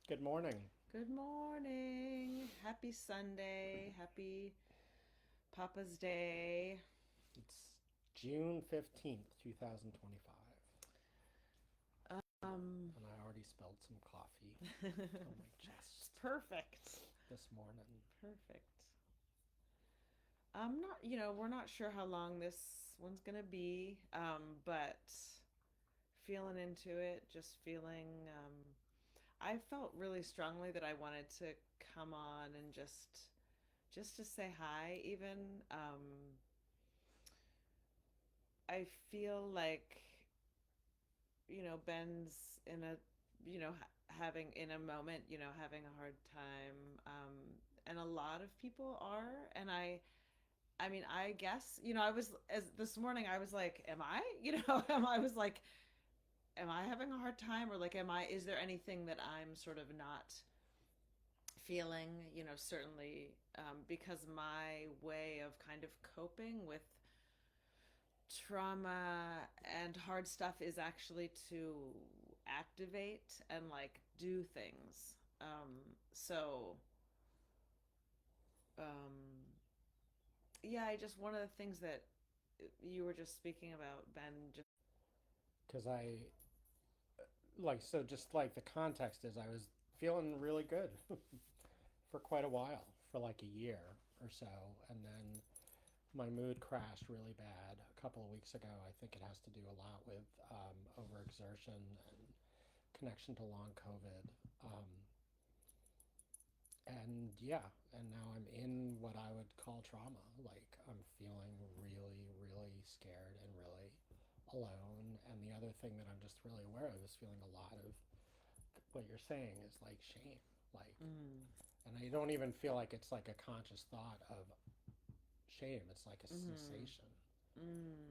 Good morning. Good morning. Happy Sunday. Happy Papa's Day. It's June 15th, 2025, Um, and I already spilled some coffee on my it's chest perfect. this morning. Perfect. I'm not, we're not sure how long this one's gonna be, but feeling into it, just feeling, I felt really strongly that I wanted to come on and just to say hi, even. I feel like Ben's in a, having in a moment, having a hard time. And a lot of people are. And I mean, I guess, I was, as this morning, I was like, am I, I was like, am I having a hard time? Or like, is there anything that I'm sort of not feeling, certainly, because my way of kind of coping with trauma and hard stuff is actually to activate and like do things. Um yeah, I just one of the things that you were just speaking about, Ben, just Because so just like the context is, I was feeling really good for quite a while, for like a year or so. And then my mood crashed really bad a couple of weeks ago. I think it has to do a lot with overexertion and connection to long COVID. Um, and yeah, and now I'm in what I would call trauma. Like, I'm feeling really, really scared and really alone. And the other thing that I'm just really aware of is feeling a lot of what you're saying is like shame. Like, mm, and I don't even feel like it's like a conscious thought of shame. It's like a mm, sensation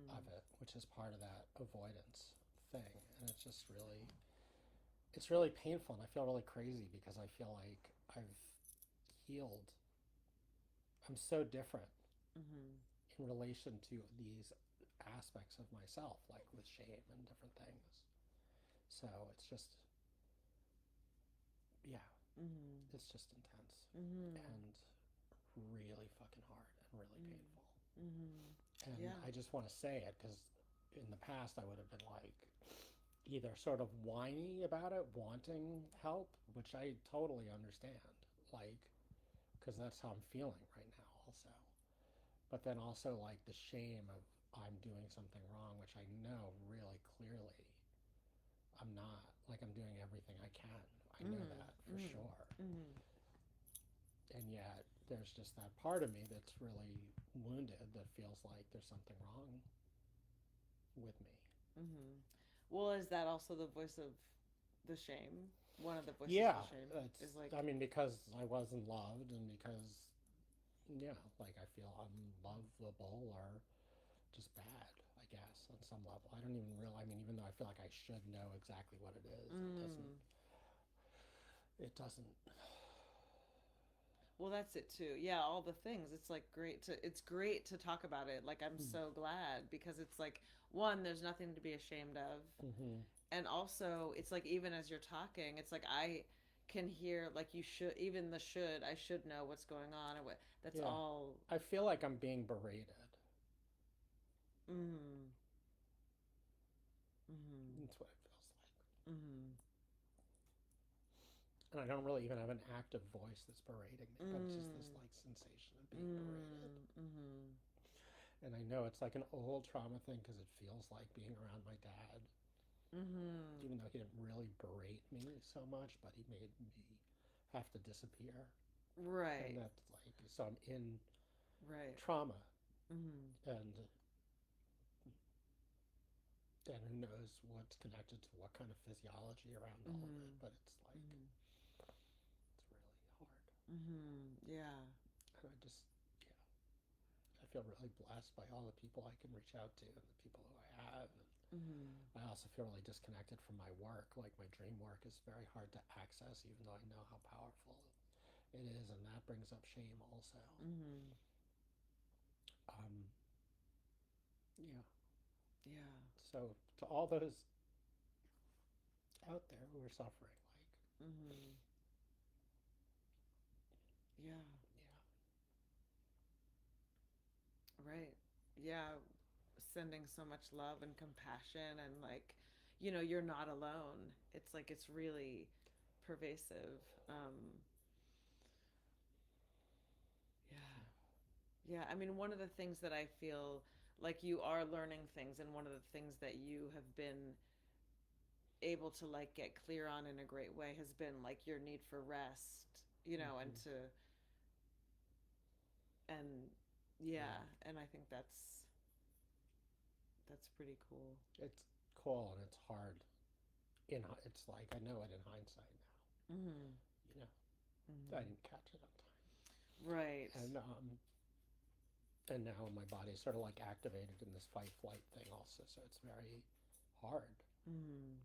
of mm, it, which is part of that avoidance thing. And it's just really, it's really painful. And I feel really crazy because I feel like I've healed. I'm so different mm, in relation to these aspects of myself, like with shame and different things. So it's just, yeah, mm, it's just intense mm, and really fucking hard and really mm, painful. mm. And Yeah. I just want to say it because in the past I would have been like either sort of whiny about it, wanting help, which I totally understand, like, because that's how I'm feeling right now, also. But then also like the shame of I'm doing something wrong, which I know really clearly I'm not. Like, I'm doing everything I can. I know Mm, that for mm, sure. mm, And yet there's just that part of me that's really wounded that feels like there's something wrong with me. mm. Well, is that also the voice of the shame? One of the voices of the Yeah, shame is it's, I like, mean, because I wasn't loved and because, yeah, like I feel unlovable or just bad, I guess, on some level. I don't even realize, I mean, even though I feel like I should know exactly what it is, mm. it doesn't, Well, that's it too. Yeah, all the things. It's great to talk about it. Like I'm so glad because it's like one, there's nothing to be ashamed of. mm-hmm. And also, it's like even as you're talking, it's like I can hear like you should even the should I should know what's going on and what that's Yeah. all. I feel like I'm being berated. Mm, mm, That's what it feels like. mm, And I don't really even have an active voice that's berating me, but it's just this mm, like sensation of being berated. mm, mm, And I know it's like an old trauma thing because it feels like being around my dad, mm. even though he didn't really berate me so much, but he made me have to disappear. And Right, that's like, so I'm in right. trauma, Mm, and who knows what's connected to what kind of physiology around all of it, mm, but it's like, mm, it's really hard. yeah. And I just, yeah, I feel really blessed by all the people I can reach out to and the people who I have. And Mm, I also feel really disconnected from my work. Like, my dream work is very hard to access, even though I know how powerful it is, and that brings up shame also. mm, Um, yeah. yeah. So to all those out there who are suffering, like, Mm-hmm. Yeah. Yeah. Right. Yeah. Sending so much love and compassion and like, you're not alone. It's like it's really pervasive. Yeah. Yeah. I mean, one of the things that I feel like you are learning things, and one of the things that you have been able to like get clear on in a great way has been like your need for rest, and Hmm. and yeah, Yeah. and I think that's pretty cool. It's cool and it's hard. It's like I know it in hindsight now. Mm-hmm. You know, I Mm-hmm. didn't catch it on Right. time, and now my body's sort of like activated in this fight flight thing also. So it's very hard Mm-hmm.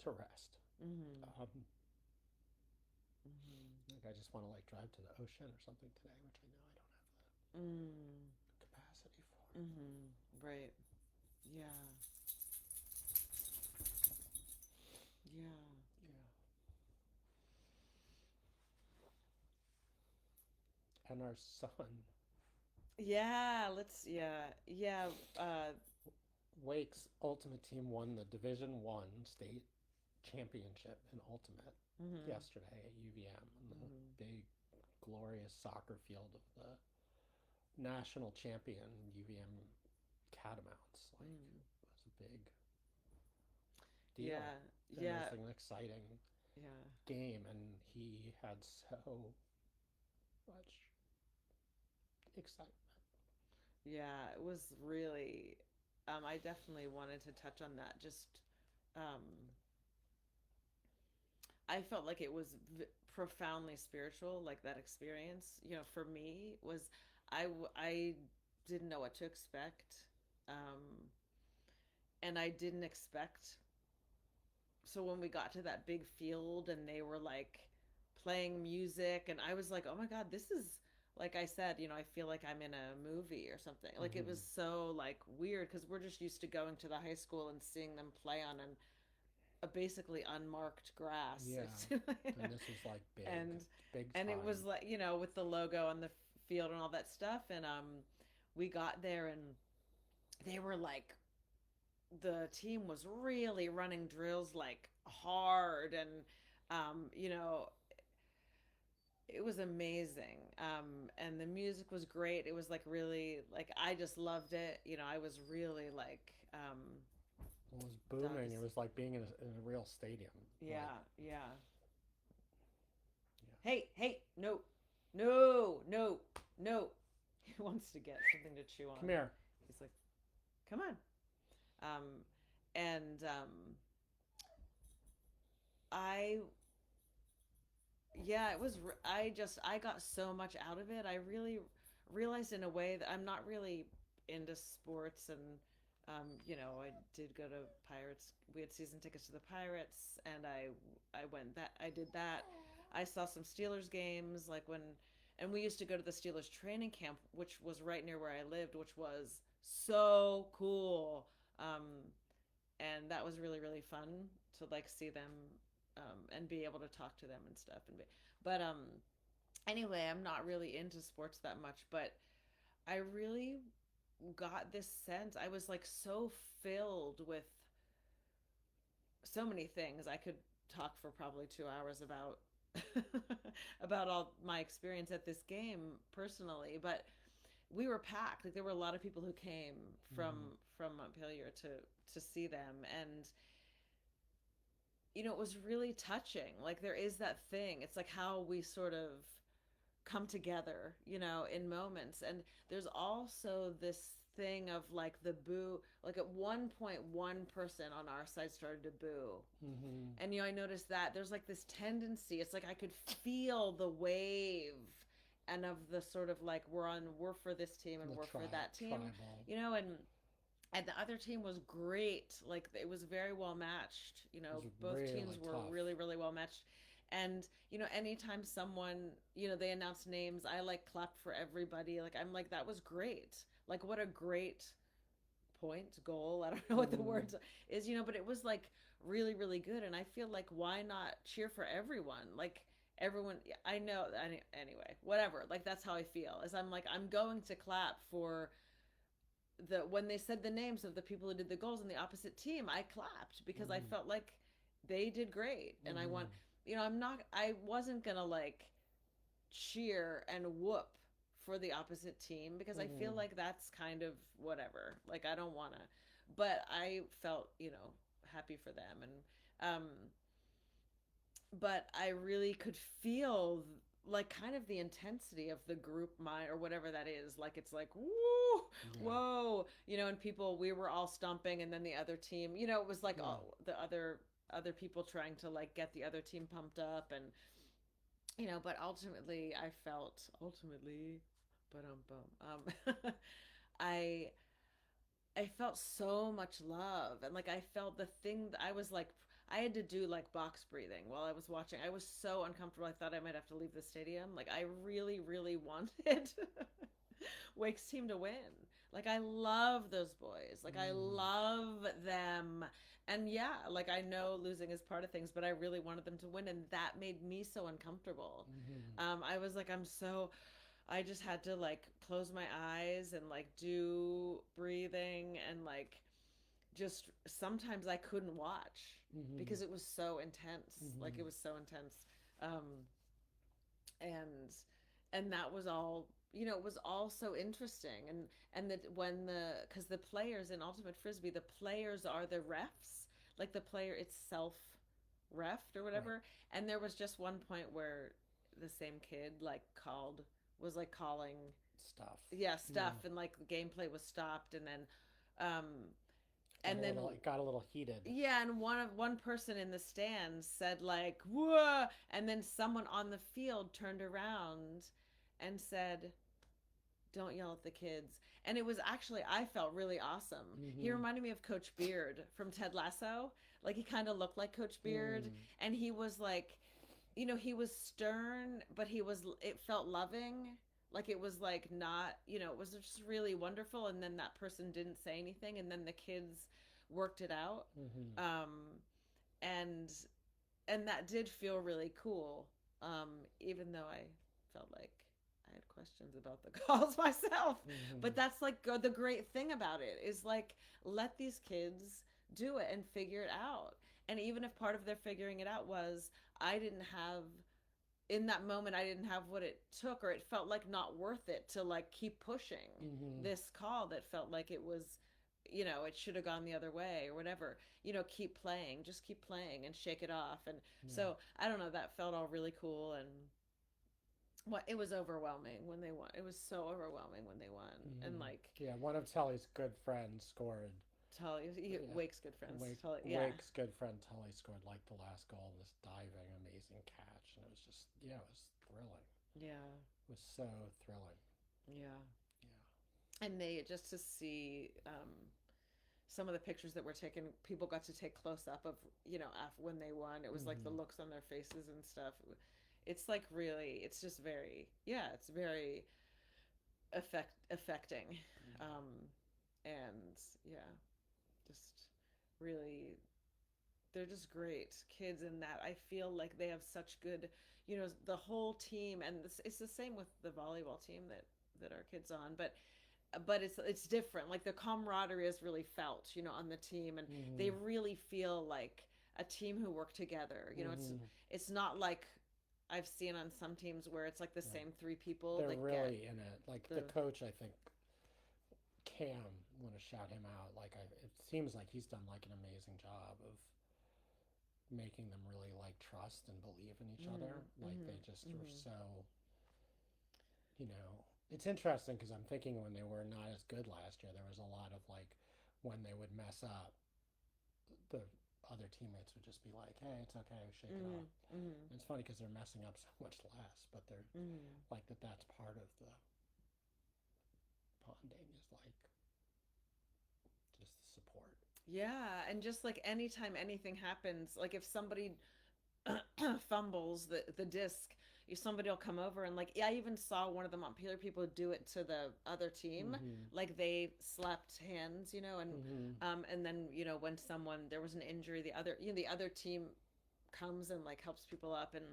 to rest. Mm-hmm. Um, Mm-hmm. like I just want to like drive to the ocean or something today, which I know I don't have Mm. the capacity for. Mm-hmm. Right. Yeah. Yeah. Yeah. And our son Yeah. Yeah. Wake's Ultimate Team won the Division One state championship in Ultimate Mm-hmm. yesterday at UVM on the Mm-hmm. big glorious soccer field of the national champion UVM Catamounts. Like Mm. it was a big deal, Yeah. and it Yeah. was an exciting Yeah. game, and he had so much excitement. Yeah. It was really. I definitely wanted to touch on that. Just, um, I felt like it was profoundly spiritual. Like that experience, for me was, I didn't know what to expect, um, and I didn't expect. So when we got to that big field and they were like playing music, and I was like, oh my god, this is, like I said, I feel like I'm in a movie or something. Like it Mm-hmm. was so like weird because we're just used to going to the high school and seeing them play on a basically unmarked grass. Yeah, and this was like big, and big and it was time. like, with the logo on the field and all that stuff, and we got there and they were like, the team was really running drills like hard, and you know it was amazing, and the music was great. It was like really, like, I just loved it. I was really like, It was down to booming. It was like being in a real stadium. Like, yeah, yeah. yeah. Hey, hey, no, no, no, no. He wants to get something to chew on. Come here. He's like, come on. um and I yeah, it was. I got so much out of it. I really realized in a way that I'm not really into sports, and I did go to Pirates. We had season tickets to the Pirates, and I did that. I saw some Steelers games, like when, and we used to go to the Steelers training camp, which was right near where I lived, which was so cool. Um, and that was really really fun to like see them, and be able to talk to them and stuff, but anyway, I'm not really into sports that much, but I really got this sense. I was like so filled with so many things. I could talk for probably 2 hours about about all my experience at this game personally, but we were packed. Like there were a lot of people who came from Mm-hmm. Montpelier to see them, and it was really touching. Like there is that thing. It's like how we sort of come together, in moments. And there's also this thing of like the boo. Like at one point, one person on our side started to boo. Mm-hmm. And, I noticed that there's like this tendency. It's like I could feel the wave and of the sort of like we're for this team and The we're for that team, tribal. and the other team was great. Like it was very well matched. It was Both teams really were tough. really really well matched. And anytime someone, they announced names, I like clapped for everybody. Like I'm like, that was great. Like what a great point, goal, I don't know what the Mm-hmm. words is, but it was like really really good. And I feel like, why not cheer for everyone? Like everyone, I know, anyway, whatever. Like that's how I feel. Is I'm like I'm going to clap for the when they said the names of the people who did the goals on the opposite team. I clapped because I Mm-hmm. felt like they did great, and I want, Mm-hmm. I'm not, I wasn't gonna like cheer and whoop for the opposite team because I feel Mm-hmm. like that's kind of whatever. Like I don't want to, but I felt, happy for them. And um but I really could feel like kind of the intensity of the group mind or whatever that is. Like it's like woo, Yeah. whoa, and people, we were all stomping, and then the other team, it was like Yeah. all the other people trying to like get the other team pumped up. And but ultimately I felt ultimately but I I felt so much love, and like I felt the thing that I was like, I had to do like box breathing while I was watching. I was so uncomfortable. I thought I might have to leave the stadium. Like I really, really wanted Wake's team to win. Like I love those boys. Like I Mm-hmm. love them. And yeah, like I know losing is part of things, but I really wanted them to win, and that made me so uncomfortable. Mm-hmm. I was like, I just had to like close my eyes and like do breathing, and like just sometimes I couldn't watch Mm-hmm. because it was so intense. Like Mm-hmm. it was so intense. Um and that was all, it was all so interesting. And that when the because the players in ultimate frisbee, the players are the refs, like the player itself refed or Right. whatever. And there was just one point where the same kid like called was like calling, Stuff. yeah, Yeah. stuff, and like the gameplay was stopped. And then um Got a and then little. It got a little heated. yeah, and one person in the stands said like whoa, and then someone on the field turned around and said, don't yell at the kids. And it was actually, I felt really awesome. He Mm-hmm. reminded me of Coach Beard from Ted Lasso. Like he kind of looked like Coach Beard, Mm. and he was like, he was stern, but it felt loving. Like it was like not, it was just really wonderful. And then that person didn't say anything, and then the kids worked it out. Mm-hmm. Um, and that did feel really cool. Even though I felt like I had questions about the calls myself. Mm-hmm. But that's like the great thing about it is like let these kids do it and figure it out. And even if part of their figuring it out was I didn't have in that moment, I didn't have what it took, or it felt like not worth it to like keep pushing Mm-hmm. this call that felt like it was, it should have gone the other way or whatever. Keep playing, just keep playing and shake it off. And Yeah. so I don't know, that felt all really cool. And what it was overwhelming when they won. It was so overwhelming when they won. And Mm-hmm. like Yeah. One of Tully's good friends scored. Tully, Yeah. Wake's good friends. Wake, Tully, yeah, Wake's good friend Tully scored like the last goal, this diving, amazing catch, and it was just yeah, it was thrilling. yeah, It was so thrilling. yeah. Yeah. And they just to see some of the pictures that were taken, people got to take close up of, after when they won. It was like the Mm-hmm. looks on their faces and stuff. It's like really, it's just very, yeah, it's very affecting. Yeah. Um, and yeah, just really, they're just great kids in that. I feel like they have such good, the whole team, and it's the same with the volleyball team that our kids on, but it's different. Like the camaraderie is really felt, on the team, and they Mm-hmm. really feel like a team who work together. Mm-hmm. It's not like I've seen on some teams where it's like the Right. same three people They're that get really in it. Like the the coach, I think Cam, want to shout him out. Like it seems like he's done like an amazing job of making them really like trust and believe in each mm, other. Like mm, they just were mm, so, it's interesting because I'm thinking when they were not as good last year, there was a lot of like when they would mess up, the other teammates would just be like, "Hey, it's okay, shake it mm, off." mm, And it's funny because they're messing up so much less, but they're mm. like that's part of the bonding is like just the support. Yeah, and just like anytime anything happens, like if somebody fumbles the disc, somebody will come over and like, yeah, I even saw one of the Montpelier people do it to the other team. Mm-hmm. Like they slapped hands, Mm-hmm. and then when someone there was an injury, the other team comes and like helps people up. And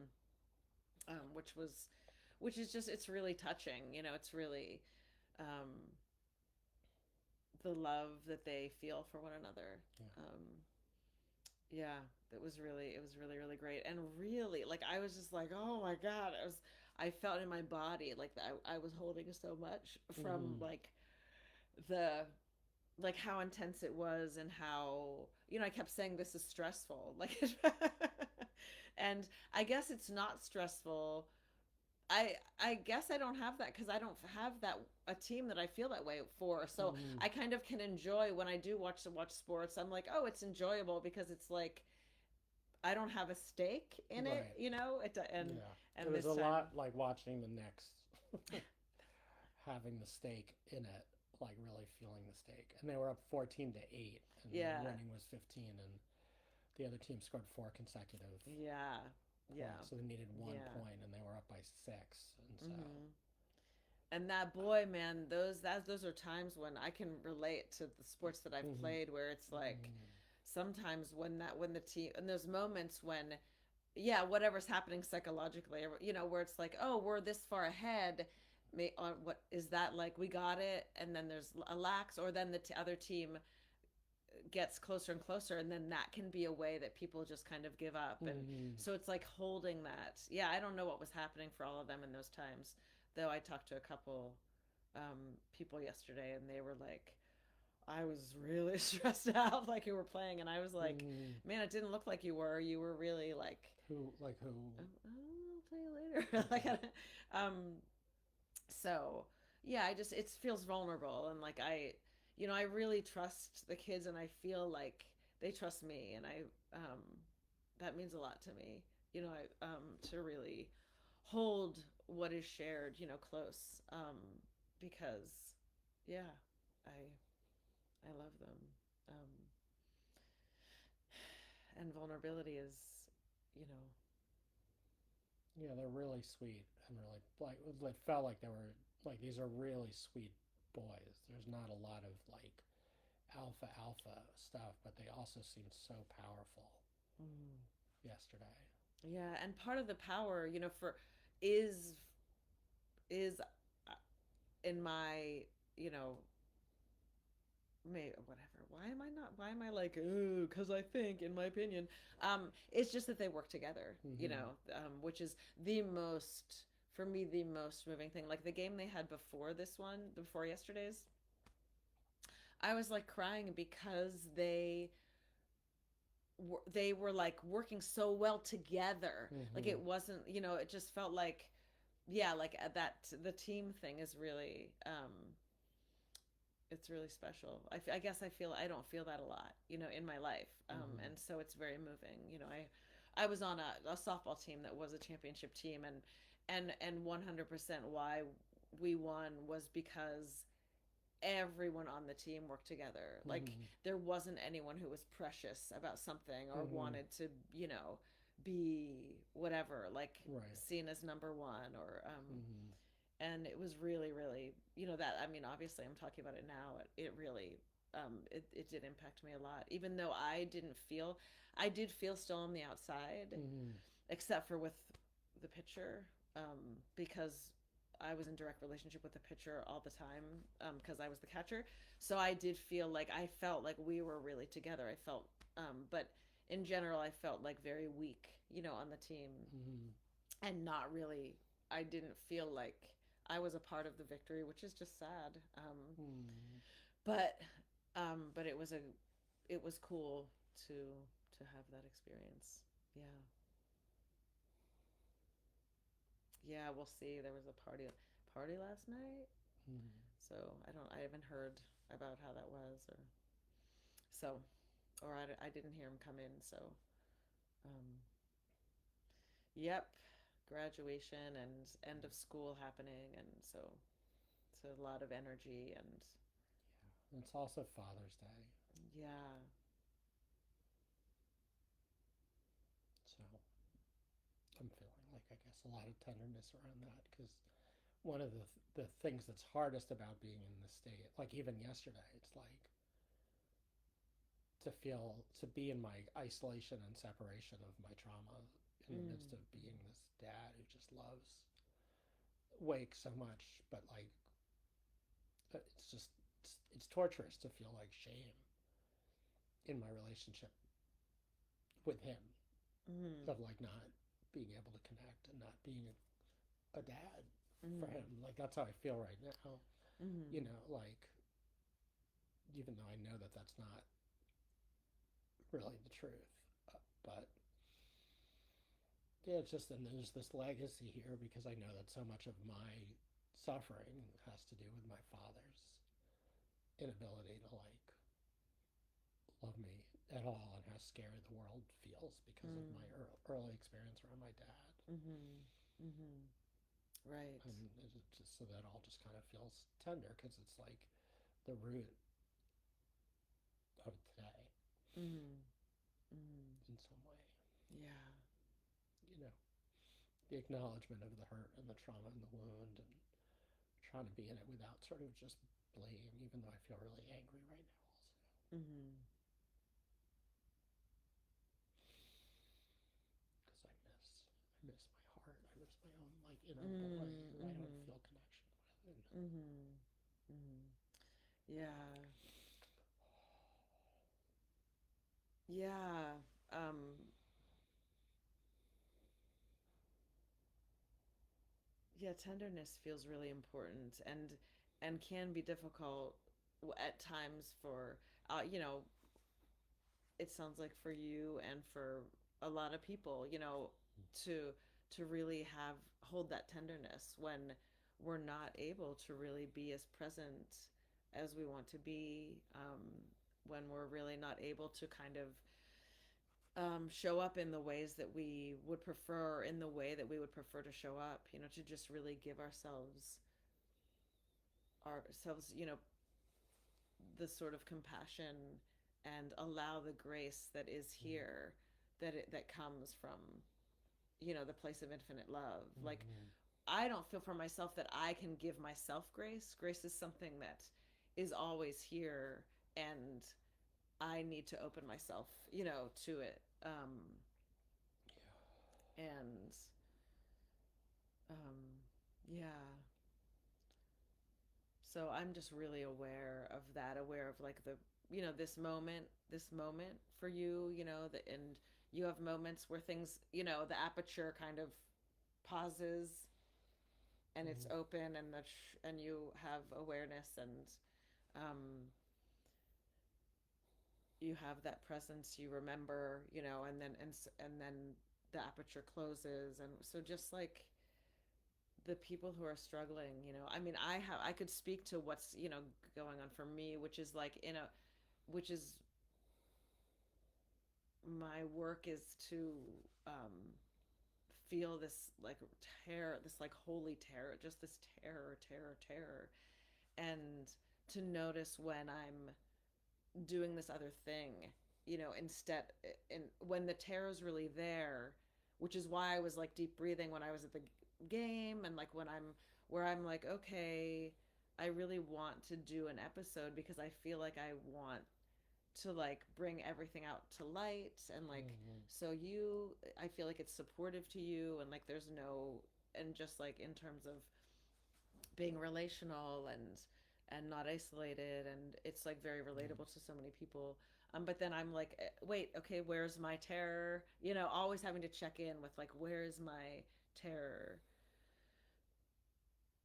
which was, which is just, it's really touching. It's really um, the love that they feel for one another. Yeah. Um, yeah, it was really, really great, and really, like, I was just like, oh my god, I felt in my body like I was holding so much from Mm-hmm. like the like how intense it was, and how I kept saying this is stressful, like, and I guess it's not stressful. I guess I don't have that because I don't have that a team that I feel that way for. So Mm-hmm. I kind of can enjoy when I do watch sports. I'm like, oh, it's enjoyable because it's like I don't have a stake in it, Right. Yeah. It and was this a time, lot like watching the Knicks having the stake in it, like really feeling the stake. And they were up 14-8, and yeah, winning was 15, and the other team scored four consecutive yeah, yeah, points, so they needed one yeah. point, and they were up by six, and so. Hmm. And that boy, man, those are times when I can relate to the sports that I've Mm-hmm. played, where it's like Mm-hmm. sometimes when the team, and those moments when, yeah, whatever's happening psychologically, where it's like, oh, we're this far ahead, may on what is that, like, we got it, and then there's a lax, or then the other team gets closer and closer, and then that can be a way that people just kind of give up. And Mm-hmm. so it's like holding that. Yeah, I don't know what was happening for all of them in those times, though. I talked to a couple people yesterday, and they were like, I was really stressed out, like, you were playing, and I was like, Mm-hmm. man, it didn't look like you were really like, Who, like who? oh, I'll play you later. Like, Okay. um so yeah, I just, it feels vulnerable, and like, I really trust the kids, and I feel like they trust me, and that means a lot to me, to really hold what is shared, close, because yeah, I love them. um and vulnerability is, you know Yeah, they're really sweet and really like it felt like they were like these are really sweet boys. There's not a lot of like alpha stuff, but they also seemed so powerful mm. yesterday. Yeah, and part of the power, for is is in my, you know may whatever, why am I like, oh, because I think, in my opinion, it's just that they work together, Mm-hmm. which is the most, for me, the most moving thing. Like the game they had before this one, before yesterday's, I was like crying because they were like working so well together. Like, Mm-hmm. it wasn't, it just felt like, yeah, like, that the team thing is really, it's really special. I guess I don't feel that a lot, in my life, Mm-hmm. and so it's very moving. I was on a softball team that was a championship team, and 100% why we won was because everyone on the team worked together. Like, Mm-hmm. there wasn't anyone who was precious about something, or Mm-hmm. wanted to, be whatever, like, Right. seen as number one, or Mm-hmm. and it was really, really, that, I mean, obviously I'm talking about it now. It really, it did impact me a lot, even though I did feel still on the outside, Mm-hmm. except for with the pitcher, because I was in direct relationship with the pitcher all the time, because I was the catcher. So I did feel like, I felt like we were really together. I felt, but in general, I felt like very weak, on the team, Mm-hmm. and not really. I didn't feel like I was a part of the victory, which is just sad. Mm-hmm. But but it was cool to have that experience. Yeah. Yeah, we'll see. There was a party last night. Mm-hmm. So I haven't heard about how that was, so, or I didn't hear him come in. So, um, yep, graduation and end of school happening, and so it's a lot of energy, and Yeah. It's also Father's Day, yeah, so I'm feeling like I guess a lot of tenderness around that because one of the things that's hardest about being in the state, like even yesterday, it's like to be in my isolation and separation of my trauma in the midst Mm. of being this dad who just loves Wake so much, but like it's just it's torturous to feel like shame in my relationship with him Mm. of like not being able to connect and not being a dad for him. Mm. Like that's how I feel right now. You Mm. know, like even though I know that that's not really the truth, but yeah, it's just and there's this legacy here because I know that so much of my suffering has to do with my father's inability to like love me at all and how scary the world feels because of my Mm. early experience around my dad. Mhm. Mhm. Right. And it just so that all just kind of feels tender because it's like the root of today Mhm. Mhm. in some way. Yeah. You know, the acknowledgement of the hurt and the trauma and the wound and trying to be in it without sort of just blame, even though I feel really angry right now also. Mhm. Because I miss my heart. I miss my own like inner boy Mm. who I don't Mhm. feel connection with. And Mhm. Mhm. Yeah. Yeah. Yeah, tenderness feels really important and can be difficult at times for you know, it sounds like for you and for a lot of people, you know, to to really have hold that tenderness when we're not able to really be as present as we want to be, when we're really not able to kind of show up in the ways that we would prefer, in the way that we would prefer to show up, you know, to just really give ourselves, you know, the sort of compassion and allow the grace that is here, that comes from, you know, the place of infinite love. Like, mm-hmm. I don't feel for myself that I can give myself grace is something that is always here, and I need to open myself, you know, to it, and um yeah. So I'm just really aware of that, aware of like the, you know, this moment for you, you know, the, and you have moments where things, you know, the aperture kind of pauses and it's Mm-hmm. open, and and you have awareness, and um you have that presence, you remember, you know, and then the aperture closes. And so just like the people who are struggling, you know, I mean, I could speak to what's, you know, going on for me, which is like in a which is my work is to um feel this like terror, this like holy terror, just this terror, and to notice when I'm doing this other thing, you know, instead, and when the terror's really there, which is why I was like deep breathing when I was at the game, and like when I'm where I'm like, okay, I really want to do an episode because I feel like I want to like bring everything out to light, and like, Mm-hmm. so you, I feel like it's supportive to you, and like there's no, and just like in terms of being relational and not isolated, and it's like very relatable to so many people. But then I'm like, wait, okay, where's my terror, you know, always having to check in with like, where's my terror,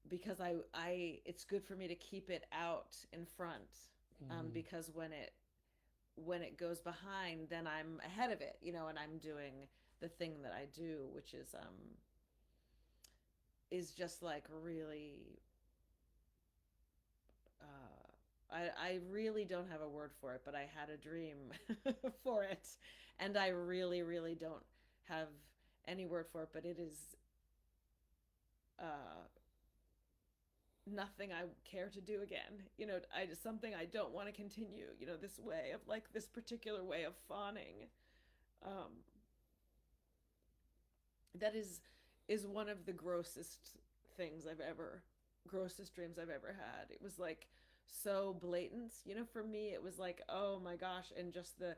because I it's good for me to keep it out in front, Mm-hmm. because when it goes behind, then I'm ahead of it, you know, and I'm doing the thing that I do, which is just like really, I really don't have a word for it, but I had a dream for it, and I really, really don't have any word for it, but it is uh, nothing I care to do again. You know, I just something I don't want to continue. You know, this way of like this particular way of fawning. Um, that is one of the things I've ever grossest dreams I've ever had. It was like so blatant, you know, for me it was like, oh my gosh, and just the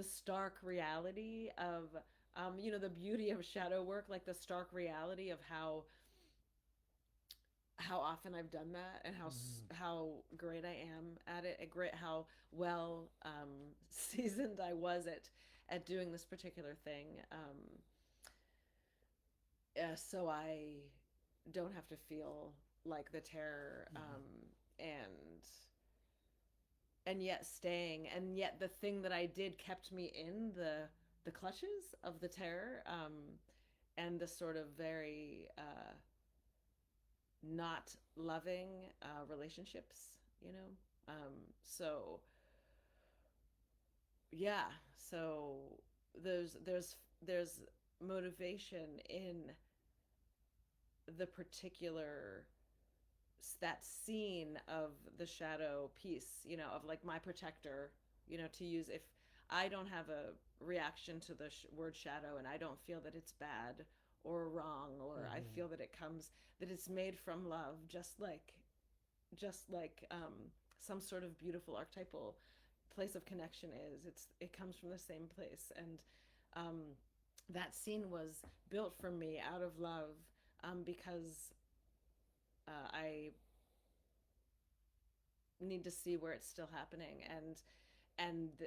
stark reality of The beauty of shadow work, like the stark reality of how often I've done that and Mm-hmm. how great I am at it, great how well seasoned I was at doing this particular thing. So I don't have to feel like the terror, Mm-hmm. and yet staying, and yet the thing that I did kept me in the clutches of the terror, and the sort of very not loving relationships, so yeah, so there's motivation in the particular that scene of the shadow piece, of like my protector, to use if I don't have a reaction to the word shadow and I don't feel that it's bad or wrong, or I Mm-hmm. feel that that it's made from love, just like some sort of beautiful archetypal place of connection is. It comes from the same place, and um, that scene was built for me out of love, because I need to see where it's still happening, and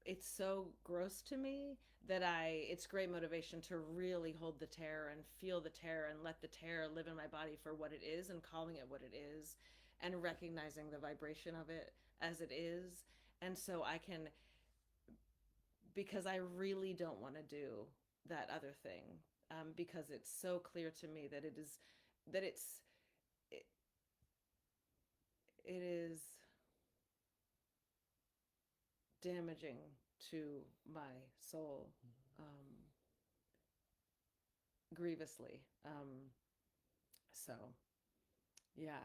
it's so gross to me that I it's great motivation to really hold the terror and feel the terror and let the terror live in my body for what it is, and calling it what it is, and recognizing the vibration of it as it is. And so I can, because I really don't want to do that other thing, because it's so clear to me that that it's it, it is damaging to my soul, grievously. So yeah.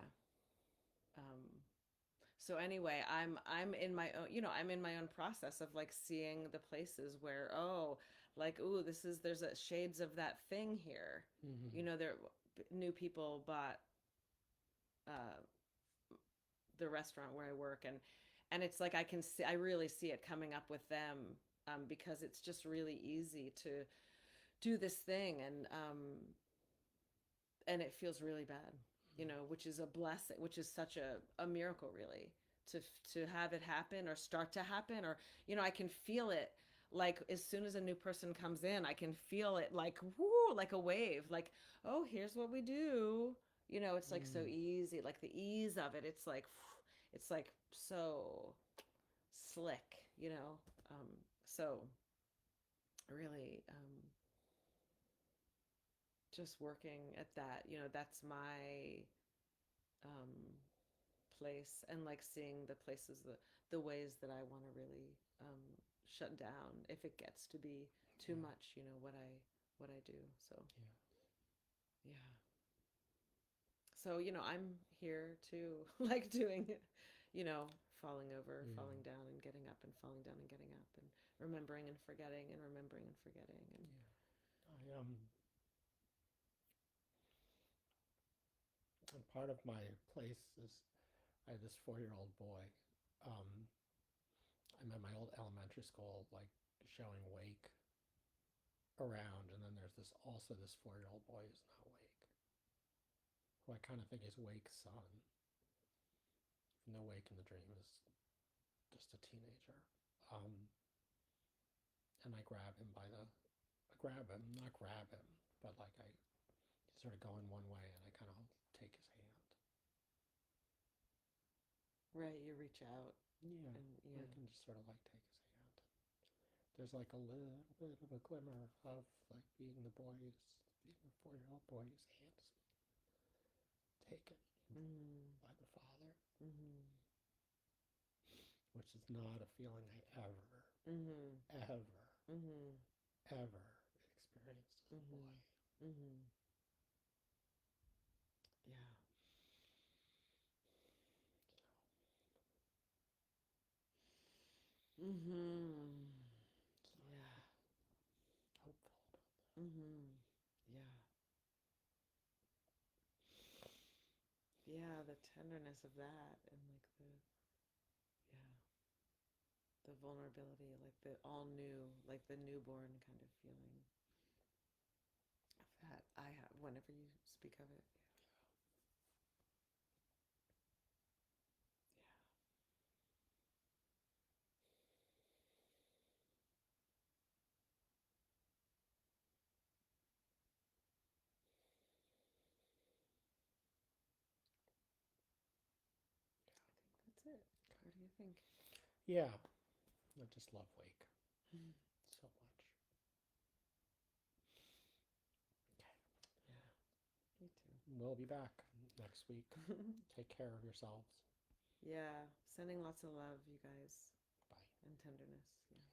Um, so anyway, I'm in my own, I'm in my own process of like seeing the places where, oh, like, ooh, there's a shades of that thing here. Mm-hmm. There new people bought uh, the restaurant where I work, and it's like I really see it coming up with them, because it's just really easy to do this thing, and it feels really bad, which is a blessing, which is such a miracle, really, to have it happen or start to happen, or I can feel it, like as soon as a new person comes in, I can feel it like whoo, like a wave, like, oh, here's what we do. It's like so Mm. easy, like the ease of it. It's like so slick, so really, just working at that, that's my um, place, and like seeing the places, the ways that I want to really shut down if it gets to be too Yeah. much, what I do. So Yeah. yeah, so I'm here too, like doing it, falling over, Mm. falling down, and getting up, and falling down and getting up, and remembering and forgetting, and remembering and forgetting, and Yeah. And part of my place is I had this 4-year-old boy. Um, I'm at my old elementary school, like showing Wake around, and then there's this 4-year-old boy who's not Wake, who I kind of think is Wake's son, even though Wake in the dream is just a teenager. Um, and I grab him by the, I grab him, not grab him, but like I he's sort of going one way, and I kind of take his hand. right, you reach out, Yeah, and I yeah. can just sort of like take his hand. There's like a little bit of a glimmer of like being the 4-year-old boy whose hand is taken Mm-hmm. by the father, Mm-hmm. which is not a feeling I Mm-hmm. ever, Mm-hmm. ever experienced as a boy. Mm-hmm. Mm-hmm. Yeah. Mm-hmm. So Yeah. I'm hopeful about Mm-hmm. Yeah. Yeah, the tenderness of that, and like the, yeah. the vulnerability, like the all new, like the newborn kind of feeling that I have whenever you speak of it. I think that's it. What do you think? Yeah, I just love Wake so much. Yeah, me too. We'll be back next week. Take care of yourselves. Yeah, sending lots of love, you guys, Bye. and tenderness. Yeah.